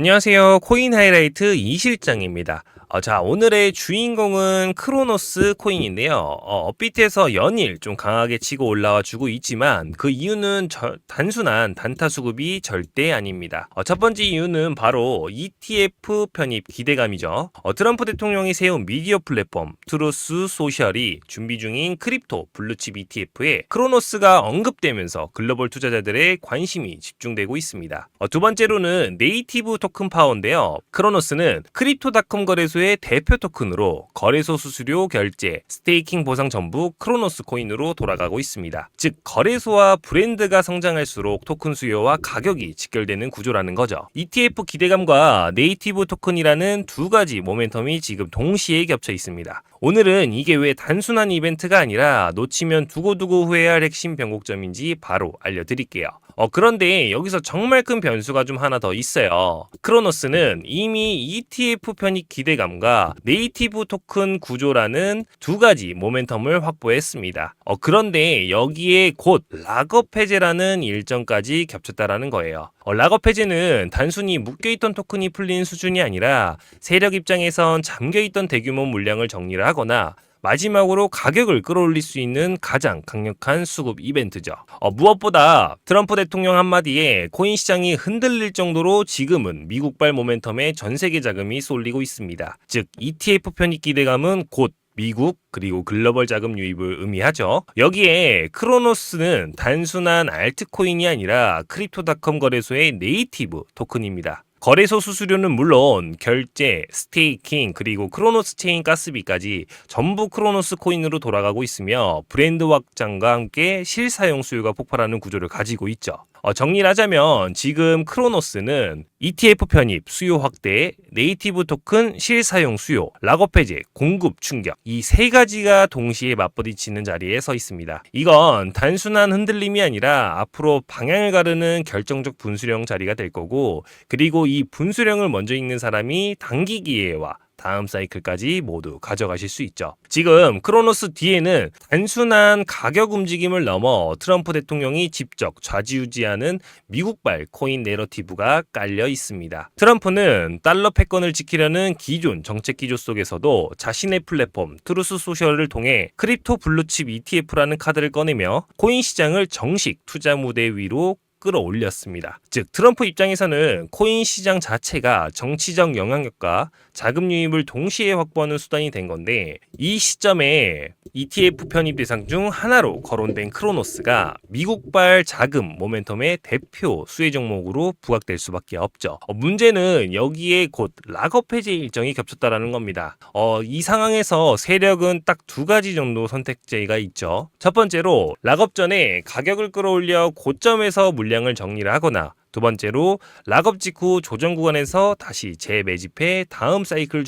안녕하세요. 코인 하이라이트 이실장입니다. 자, 오늘의 주인공은 크로노스 코인인데요. 업비트에서 연일 좀 강하게 치고 올라와 주고 있지만 그 이유는 단순한 단타 수급이 절대 아닙니다. 첫 번째 이유는 바로 ETF 편입 기대감이죠. 트럼프 대통령이 세운 미디어 플랫폼 트루스 소셜이 준비 중인 크립토 블루칩 ETF에 크로노스가 언급되면서 글로벌 투자자들의 관심이 집중되고 있습니다. 두 번째로는 네이티브 토큰 파워인데요. 크로노스는 크립토닷컴 거래소의 대표 토큰으로 거래소 수수료 결제, 스테이킹 보상 전부 크로노스 코인으로 돌아가고 있습니다. 즉 거래소와 브랜드가 성장할수록 토큰 수요와 가격이 직결되는 구조라는 거죠. ETF 기대감과 네이티브 토큰이라는 두 가지 모멘텀이 지금 동시에 겹쳐 있습니다. 오늘은 이게 왜 단순한 이벤트가 아니라 놓치면 두고두고 후회할 핵심 변곡점인지 바로 알려드릴게요. 그런데 여기서 정말 큰 변수가 좀 하나 더 있어요. 크로노스는 이미 ETF 편입 기대감과 네이티브 토큰 구조라는 두 가지 모멘텀을 확보했습니다. 그런데 여기에 곧 락업 해제라는 일정까지 겹쳤다라는 거예요. 락업 해제는 단순히 묶여있던 토큰이 풀리는 수준이 아니라 세력 입장에선 잠겨있던 대규모 물량을 정리를 하거나 마지막으로 가격을 끌어올릴 수 있는 가장 강력한 수급 이벤트죠. 무엇보다 트럼프 대통령 한마디에 코인 시장이 흔들릴 정도로 지금은 미국발 모멘텀에 전 세계 자금이 쏠리고 있습니다. 즉 ETF 편입 기대감은 곧 미국 그리고 글로벌 자금 유입을 의미하죠. 여기에 크로노스는 단순한 알트코인이 아니라 크립토닷컴 거래소의 네이티브 토큰입니다. 거래소 수수료는 물론 결제, 스테이킹, 그리고 크로노스 체인 가스비까지 전부 크로노스 코인으로 돌아가고 있으며 브랜드 확장과 함께 실사용 수요가 폭발하는 구조를 가지고 있죠. 정리를 하자면 지금 크로노스는 ETF 편입, 수요 확대, 네이티브 토큰 실사용 수요, 락업 해제, 공급 충격 이 세 가지가 동시에 맞부딪히는 자리에 서 있습니다. 이건 단순한 흔들림이 아니라 앞으로 방향을 가르는 결정적 분수령 자리가 될 거고 그리고 이 분수령을 먼저 읽는 사람이 단기 기회와 다음 사이클까지 모두 가져가실 수 있죠. 지금 크로노스 뒤에는 단순한 가격 움직임을 넘어 트럼프 대통령이 직접 좌지우지하는 미국발 코인 내러티브가 깔려 있습니다. 트럼프는 달러 패권을 지키려는 기존 정책 기조 속에서도 자신의 플랫폼 트루스 소셜을 통해 크립토 블루칩 ETF라는 카드를 꺼내며 코인 시장을 정식 투자 무대 위로 끌어올렸습니다. 즉 트럼프 입장에서는 코인 시장 자체가 정치적 영향력과 자금 유입을 동시에 확보하는 수단이 된 건데 이 시점에 ETF 편입 대상 중 하나로 거론된 크로노스가 미국발 자금 모멘텀의 대표 수혜 종목으로 부각될 수밖에 없죠. 문제는 여기에 곧 락업 해제 일정이 겹쳤다라는 겁니다. 이 상황에서 세력은 딱 두 가지 정도 선택지가 있죠. 첫 번째로 락업 전에 가격을 끌어올려 고점에서 물량을 정리를 하거나 두 번째로 락업 직후 조정 구간에서 다시 재매집해 다음 사이클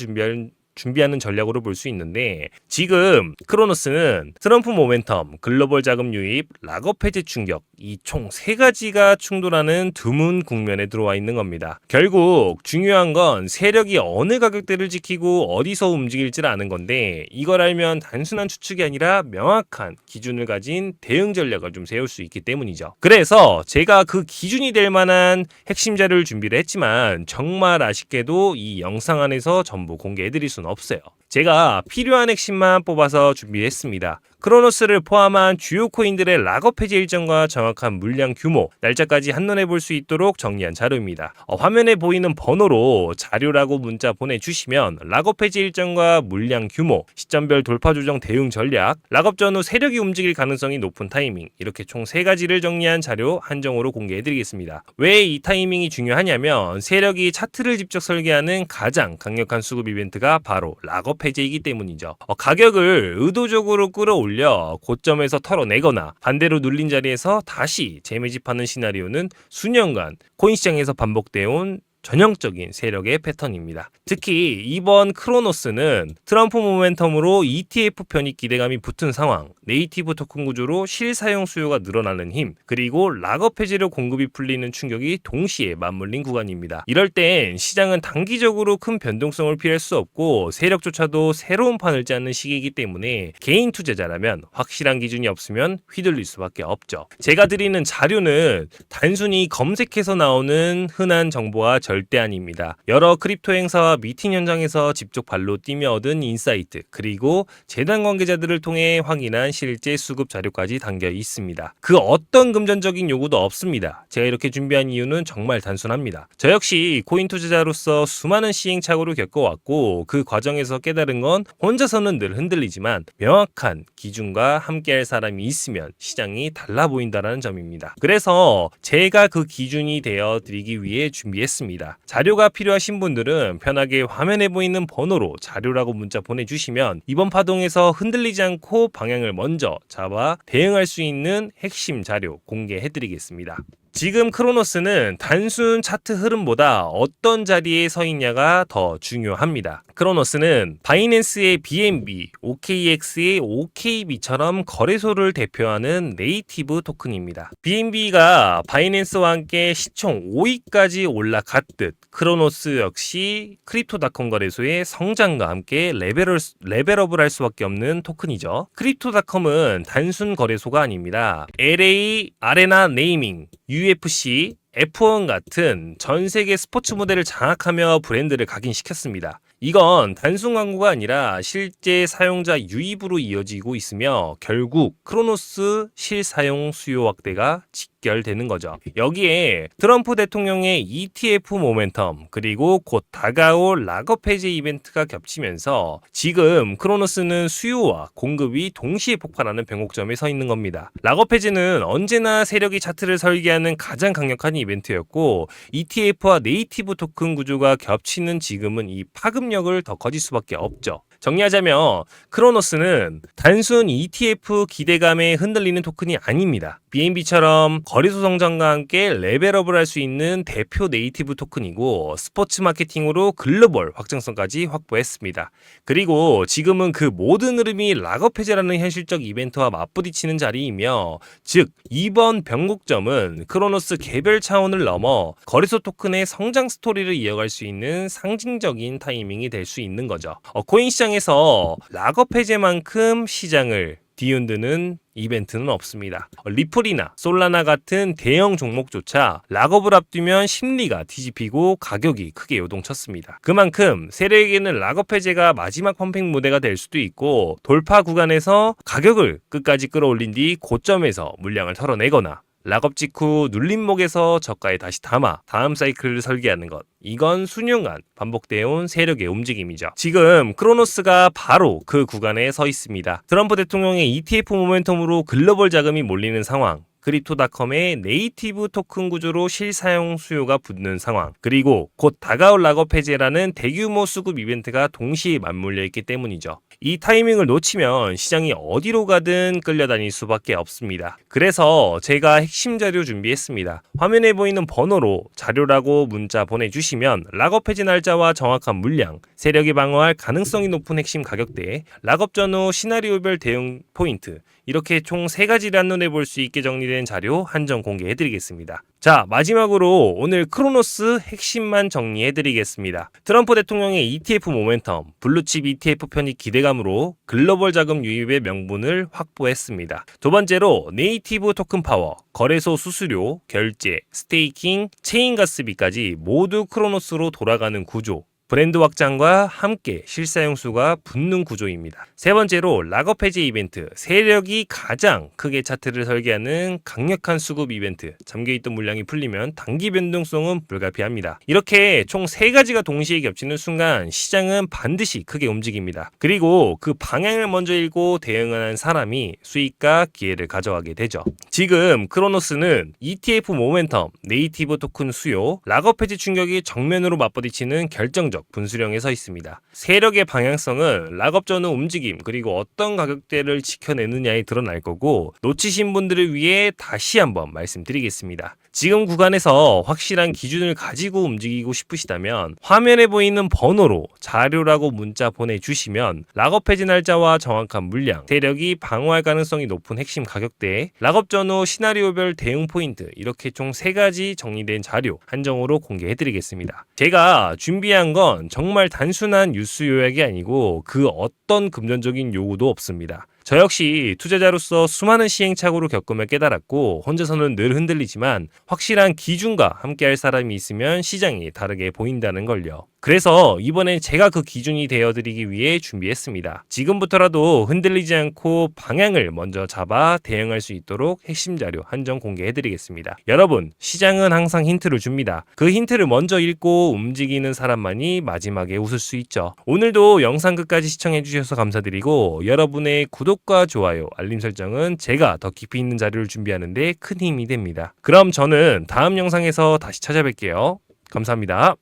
준비하는 전략으로 볼 수 있는데 지금 크로노스는 트럼프 모멘텀, 글로벌 자금 유입, 락업 해제 충격 이 총 세 가지가 충돌하는 드문 국면에 들어와 있는 겁니다. 결국 중요한 건 세력이 어느 가격대를 지키고 어디서 움직일지를 아는 건데 이걸 알면 단순한 추측이 아니라 명확한 기준을 가진 대응 전략을 좀 세울 수 있기 때문이죠. 그래서 제가 그 기준이 될 만한 핵심 자료를 준비를 했지만 정말 아쉽게도 이 영상 안에서 전부 공개해드릴 수는 없어요. 제가 필요한 핵심만 뽑아서 준비했습니다. 크로노스를 포함한 주요 코인들의 락업 해제 일정과 정확한 물량 규모, 날짜까지 한눈에 볼 수 있도록 정리한 자료입니다. 화면에 보이는 번호로 자료라고 문자 보내주시면 락업 해제 일정과 물량 규모, 시점별 돌파 조정 대응 전략, 락업 전후 세력이 움직일 가능성이 높은 타이밍 이렇게 총 3가지를 정리한 자료 한정으로 공개해드리겠습니다. 왜 이 타이밍이 중요하냐면 세력이 차트를 직접 설계하는 가장 강력한 수급 이벤트가 바로 락업 해제이기 때문이죠. 가격을 의도적으로 끌어올려 고점에서 털어내거나 반대로 눌린 자리에서 다시 재매집하는 시나리오는 수년간 코인 시장에서 반복되어 온 전형적인 세력의 패턴입니다. 특히 이번 크로노스는 트럼프 모멘텀으로 ETF 편입 기대감이 붙은 상황, 네이티브 토큰 구조로 실사용 수요가 늘어나는 힘, 그리고 락업 해제로 공급이 풀리는 충격이 동시에 맞물린 구간입니다. 이럴 땐 시장은 단기적으로 큰 변동성을 피할 수 없고 세력조차도 새로운 판을 짜는 시기이기 때문에 개인 투자자라면 확실한 기준이 없으면 휘둘릴 수밖에 없죠. 제가 드리는 자료는 단순히 검색해서 나오는 흔한 정보와 절대 아닙니다. 여러 크립토 행사와 미팅 현장에서 직접 발로 뛰며 얻은 인사이트, 그리고 재단 관계자들을 통해 확인한 실제 수급 자료까지 담겨 있습니다. 그 어떤 금전적인 요구도 없습니다. 제가 이렇게 준비한 이유는 정말 단순합니다. 저 역시 코인 투자자로서 수많은 시행착오를 겪어왔고, 그 과정에서 깨달은 건 혼자서는 늘 흔들리지만 명확한 기준과 함께할 사람이 있으면 시장이 달라 보인다는 점입니다. 그래서 제가 그 기준이 되어 드리기 위해 준비했습니다. 자료가 필요하신 분들은 편하게 화면에 보이는 번호로 자료라고 문자 보내주시면 이번 파동에서 흔들리지 않고 방향을 먼저 잡아 대응할 수 있는 핵심 자료 공개해드리겠습니다. 지금 크로노스는 단순 차트 흐름보다 어떤 자리에 서 있냐가 더 중요합니다. 크로노스는 바이낸스의 BNB, OKX의 OKB처럼 거래소를 대표하는 네이티브 토큰입니다. BNB가 바이낸스와 함께 시총 5위까지 올라갔듯 크로노스 역시 크립토닷컴 거래소의 성장과 함께 레벨업을 할 수밖에 없는 토큰이죠. 크립토닷컴은 단순 거래소가 아닙니다. LA 아레나 네이밍, UFC, F1 같은 전 세계 스포츠 무대를 장악하며 브랜드를 각인시켰습니다. 이건 단순 광고가 아니라 실제 사용자 유입으로 이어지고 있으며 결국 크로노스 실사용 수요 확대가 직결되는 거죠. 여기에 트럼프 대통령의 ETF 모멘텀, 그리고 곧 다가올 락업 해제 이벤트가 겹치면서 지금 크로노스는 수요와 공급이 동시에 폭발하는 변곡점에 서 있는 겁니다. 락업 해제는 언제나 세력이 차트를 설계하는 가장 강력한 이벤트였고, ETF와 네이티브 토큰 구조가 겹치는 지금은 이 파급력을 더 커질 수밖에 없죠. 정리하자면 크로노스는 단순 ETF 기대감에 흔들리는 토큰이 아닙니다. BNB처럼 거래소 성장과 함께 레벨업을 할 수 있는 대표 네이티브 토큰이고, 스포츠 마케팅으로 글로벌 확장성까지 확보했습니다. 그리고 지금은 그 모든 흐름이 락업 해제라는 현실적 이벤트와 맞부딪히는 자리이며, 즉 이번 변곡점은 크로노스 개별 차원을 넘어 거래소 토큰의 성장 스토리를 이어갈 수 있는 상징적인 타이밍이 될 수 있는 거죠. 코인 시장에서 락업 해제만큼 시장을 뒤흔드는 이벤트는 없습니다. 리플이나 솔라나 같은 대형 종목조차 락업을 앞두면 심리가 뒤집히고 가격이 크게 요동쳤습니다. 그만큼 세력에게는 락업 해제가 마지막 펌핑 무대가 될 수도 있고, 돌파 구간에서 가격을 끝까지 끌어올린 뒤 고점에서 물량을 털어내거나 락업 직후 눌림목에서 저가에 다시 담아 다음 사이클을 설계하는 것, 이건 수년간 반복되어 온 세력의 움직임이죠. 지금 크로노스가 바로 그 구간에 서 있습니다. 트럼프 대통령의 ETF 모멘텀으로 글로벌 자금이 몰리는 상황, 크립토닷컴의 네이티브 토큰 구조로 실사용 수요가 붙는 상황, 그리고 곧 다가올 락업 해제라는 대규모 수급 이벤트가 동시에 맞물려 있기 때문이죠. 이 타이밍을 놓치면 시장이 어디로 가든 끌려다닐 수밖에 없습니다. 그래서 제가 핵심 자료 준비했습니다. 화면에 보이는 번호로 자료라고 문자 보내주시면 락업 해제 날짜와 정확한 물량, 세력이 방어할 가능성이 높은 핵심 가격대, 락업 전후 시나리오별 대응 포인트, 이렇게 총 3가지를 한눈에 볼 수 있게 정리된 자료 한정 공개해드리겠습니다. 자, 마지막으로 오늘 크로노스 핵심만 정리해드리겠습니다. 트럼프 대통령의 ETF 모멘텀, 블루칩 ETF 편입 기대감으로 글로벌 자금 유입의 명분을 확보했습니다. 두 번째로 네이티브 토큰 파워, 거래소 수수료, 결제, 스테이킹, 체인 가스비까지 모두 크로노스로 돌아가는 구조, 브랜드 확장과 함께 실사용 수가 붙는 구조입니다. 세 번째로 락업 해제 이벤트, 세력이 가장 크게 차트를 설계하는 강력한 수급 이벤트, 잠겨있던 물량이 풀리면 단기 변동성은 불가피합니다. 이렇게 총 3가지가 동시에 겹치는 순간 시장은 반드시 크게 움직입니다. 그리고 그 방향을 먼저 읽고 대응하는 사람이 수익과 기회를 가져가게 되죠. 지금 크로노스는 ETF 모멘텀, 네이티브 토큰 수요, 락업 해제 충격이 정면으로 맞부딪히는 결정적 분수령에 서 있습니다. 세력의 방향성은 락업 전후 움직임, 그리고 어떤 가격대를 지켜내느냐에 드러날 거고, 놓치신 분들을 위해 다시 한번 말씀드리겠습니다. 지금 구간에서 확실한 기준을 가지고 움직이고 싶으시다면 화면에 보이는 번호로 자료라고 문자 보내주시면 락업 해제 날짜와 정확한 물량, 세력이 방어할 가능성이 높은 핵심 가격대, 락업 전후 시나리오별 대응 포인트, 이렇게 총 3가지 정리된 자료 한정으로 공개해드리겠습니다. 제가 준비한 건 정말 단순한 뉴스 요약이 아니고 그 어떤 금전적인 요구도 없습니다. 저 역시 투자자로서 수많은 시행착오를 겪으며 깨달았고 혼자서는 늘 흔들리지만 확실한 기준과 함께할 사람이 있으면 시장이 다르게 보인다는 걸요. 그래서 이번엔 제가 그 기준이 되어드리기 위해 준비했습니다. 지금부터라도 흔들리지 않고 방향을 먼저 잡아 대응할 수 있도록 핵심 자료 한정 공개해드리겠습니다. 여러분, 시장은 항상 힌트를 줍니다. 그 힌트를 먼저 읽고 움직이는 사람만이 마지막에 웃을 수 있죠. 오늘도 영상 끝까지 시청해주셔서 감사드리고 여러분의 구독과 좋아요, 알림 설정은 제가 더 깊이 있는 자료를 준비하는데 큰 힘이 됩니다. 그럼 저는 다음 영상에서 다시 찾아뵐게요. 감사합니다.